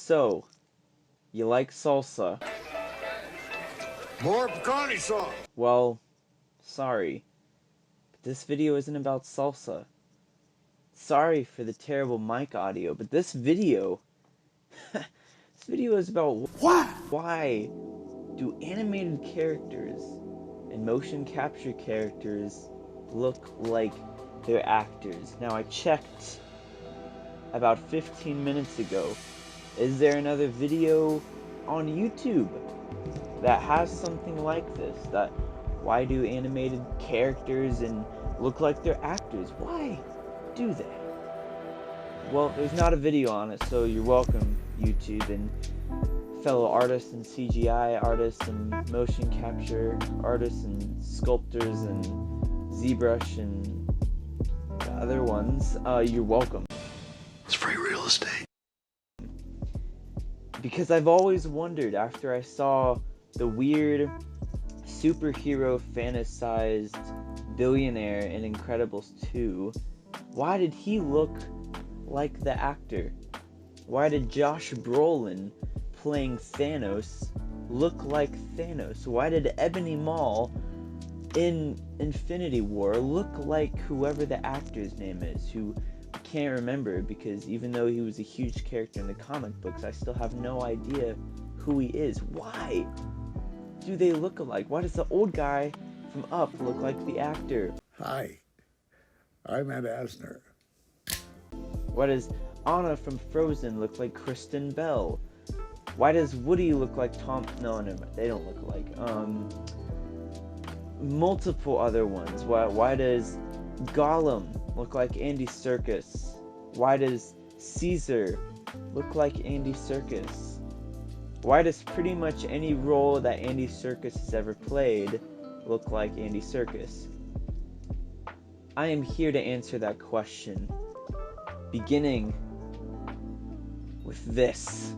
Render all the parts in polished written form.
So, you like salsa? More pecani sauce. Well, sorry, but this video isn't about salsa. Sorry for the terrible mic audio, but this video is about why do animated characters and motion capture characters look like they're actors. Now, I checked about 15 minutes ago. Is there another video on YouTube that has something like this? That why do animated characters and look like they're actors? Why do they? Well, there's not a video on it, so you're welcome, YouTube and fellow artists and CGI artists and motion capture artists and sculptors and ZBrush and other ones. You're welcome. It's free real estate. Because I've always wondered, after I saw the weird superhero fantasized billionaire in Incredibles 2, why did he look like the actor? Why did Josh Brolin playing Thanos look like Thanos? Why did Ebony Maw in Infinity War look like whoever the actor's name is, who I can't remember, because even though he was a huge character in the comic books, I still have no idea who he is. Why do they look alike? Why does the old guy from Up look like the actor? Hi, I'm Ed Asner. Why does Anna from Frozen look like Kristen Bell? Why does Woody look like Tom? No, never mind. They don't look alike. Multiple other ones. Why does Gollum look like Andy Serkis? Why does Caesar look like Andy Serkis? Why does pretty much any role that Andy Serkis has ever played look like Andy Serkis? I am here to answer that question, beginning with this.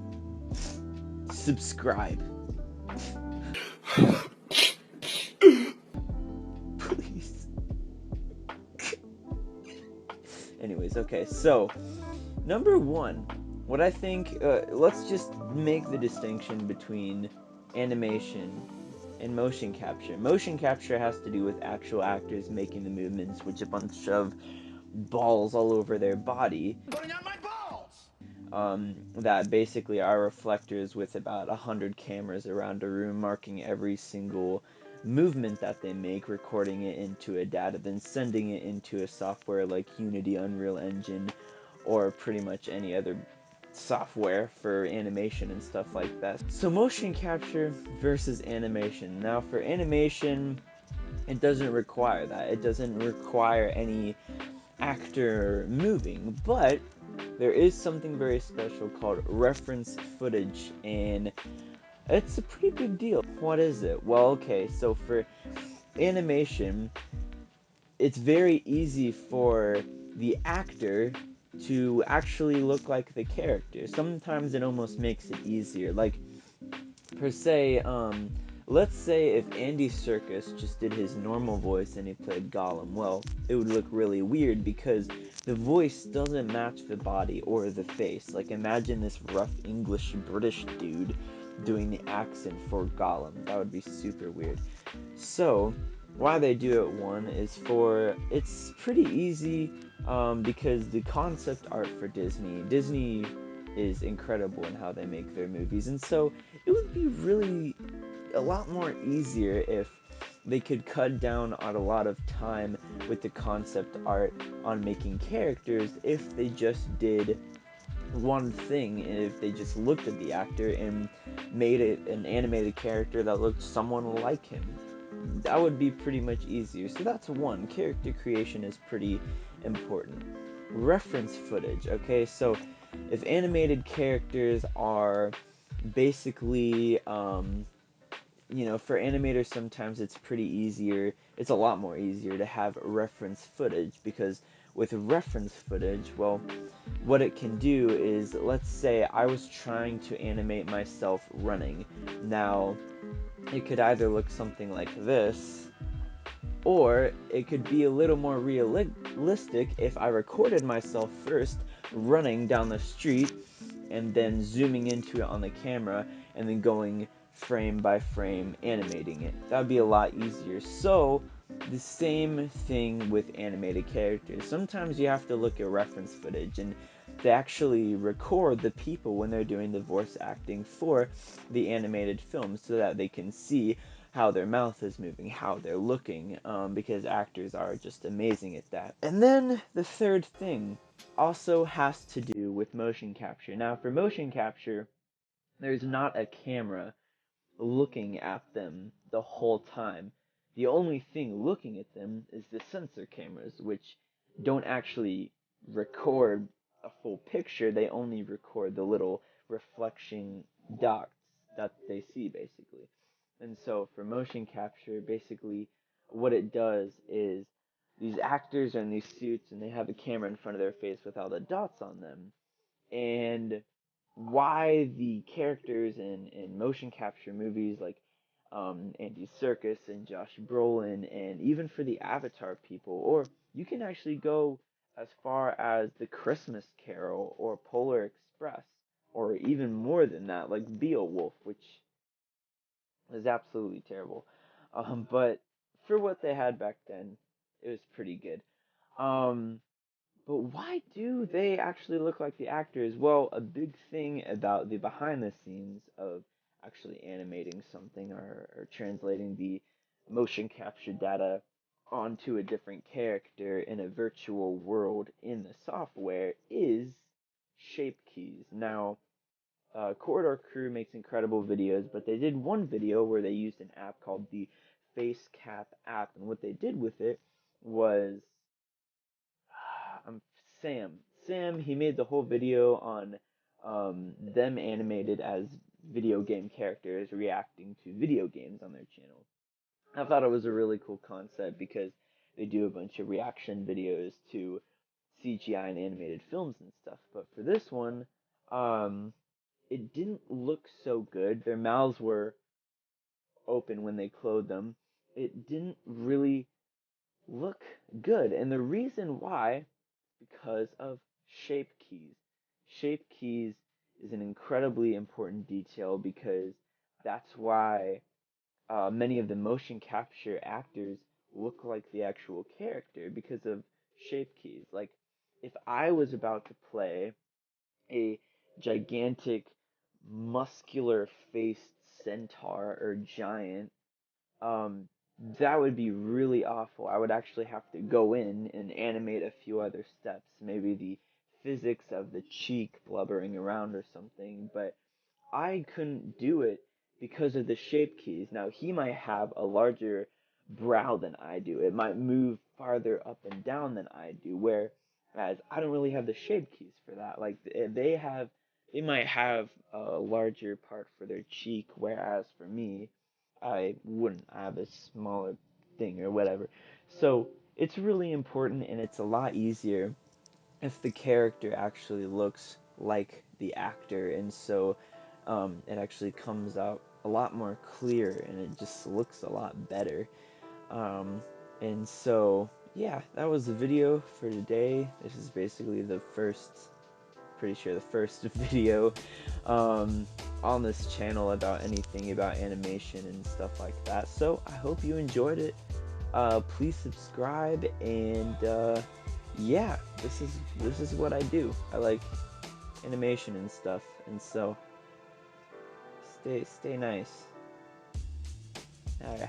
Subscribe. Please. Anyways, okay, so number one, what I think, let's just make the distinction between animation and motion capture. Motion capture has to do with actual actors making the movements, which a bunch of balls all over their body. Putting on my balls! That basically are reflectors with about 100 cameras around a room, marking every single movement that they make, recording it into a data, then sending it into a software like Unity, Unreal Engine, or pretty much any other software for animation and stuff like that. So motion capture versus animation. Now for animation, it doesn't require that. It doesn't require any actor moving, but there is something very special called reference footage, and it's a pretty big deal. What is it? Well, okay, so for animation, it's very easy for the actor to actually look like the character. Sometimes it almost makes it easier. Like, per se, let's say if Andy Serkis just did his normal voice and he played Gollum, well, it would look really weird because the voice doesn't match the body or the face. Like, imagine this rough English British dude doing the accent for Gollum. That would be super weird. So, why they do it, one, is it's pretty easy, because the concept art for Disney is incredible in how they make their movies, and so it would be really a lot more easier if they could cut down on a lot of time with the concept art on making characters if they just did one thing, and if they just looked at the actor and made it an animated character that looked someone like him. That would be pretty much easier. So that's one. Character creation is pretty important. Reference footage. Okay, so if animated characters are basically, for animators sometimes it's pretty easier, it's a lot more easier to have reference footage, because with reference footage, well, what it can do is, let's say I was trying to animate myself running. Now, it could either look something like this, or it could be a little more realistic if I recorded myself first running down the street, and then zooming into it on the camera and then going frame by frame animating it. That would be a lot easier. So the same thing with animated characters. Sometimes you have to look at reference footage, and they actually record the people when they're doing the voice acting for the animated film so that they can see how their mouth is moving, how they're looking, because actors are just amazing at that. And then the third thing also has to do with motion capture. Now, for motion capture, there's not a camera looking at them the whole time. The only thing looking at them is the sensor cameras, which don't actually record a full picture, they only record the little reflection dots that they see, basically. And so for motion capture, basically what it does is these actors are in these suits and they have a camera in front of their face with all the dots on them. And why the characters in motion capture movies like Andy Serkis and Josh Brolin, and even for the Avatar people, or you can actually go as far as The Christmas Carol or Polar Express, or even more than that, like Beowulf, which is absolutely terrible. But for what they had back then, it was pretty good. Um, but why do they actually look like the actors? Well, a big thing about the behind the scenes of actually animating something or translating the motion capture data onto a different character in a virtual world in the software is shape keys. Now, Corridor Crew makes incredible videos, but they did one video where they used an app called the FaceCap app, and what they did with it was um, Sam. Sam, he made the whole video on them animated as video game characters reacting to video games on their channel. I thought it was a really cool concept because they do a bunch of reaction videos to CGI and animated films and stuff. But for this one, um, it didn't look so good. Their mouths were open when they closed them. It didn't really look good. And the reason why, because of shape keys. Shape keys is an incredibly important detail because that's why many of the motion capture actors look like the actual character because of shape keys. Like, if I was about to play a gigantic, muscular faced centaur or giant, um, that would be really awful. I would actually have to go in and animate a few other steps, maybe the physics of the cheek blubbering around or something, but I couldn't do it because of the shape keys. Now, he might have a larger brow than I do. It might move farther up and down than I do, whereas I don't really have the shape keys for that. Like, they might have a larger part for their cheek, whereas for me, I wouldn't. I have a smaller thing or whatever. So, it's really important, and it's a lot easier if the character actually looks like the actor, and so it actually comes out a lot more clear and it just looks a lot better. Um, and so, yeah, that was the video for today. This is basically the first, pretty sure the first video um, on this channel about anything about animation and stuff like that. So I hope you enjoyed it. Please subscribe, and yeah, this is what I do. I like animation and stuff, and so stay nice. All right.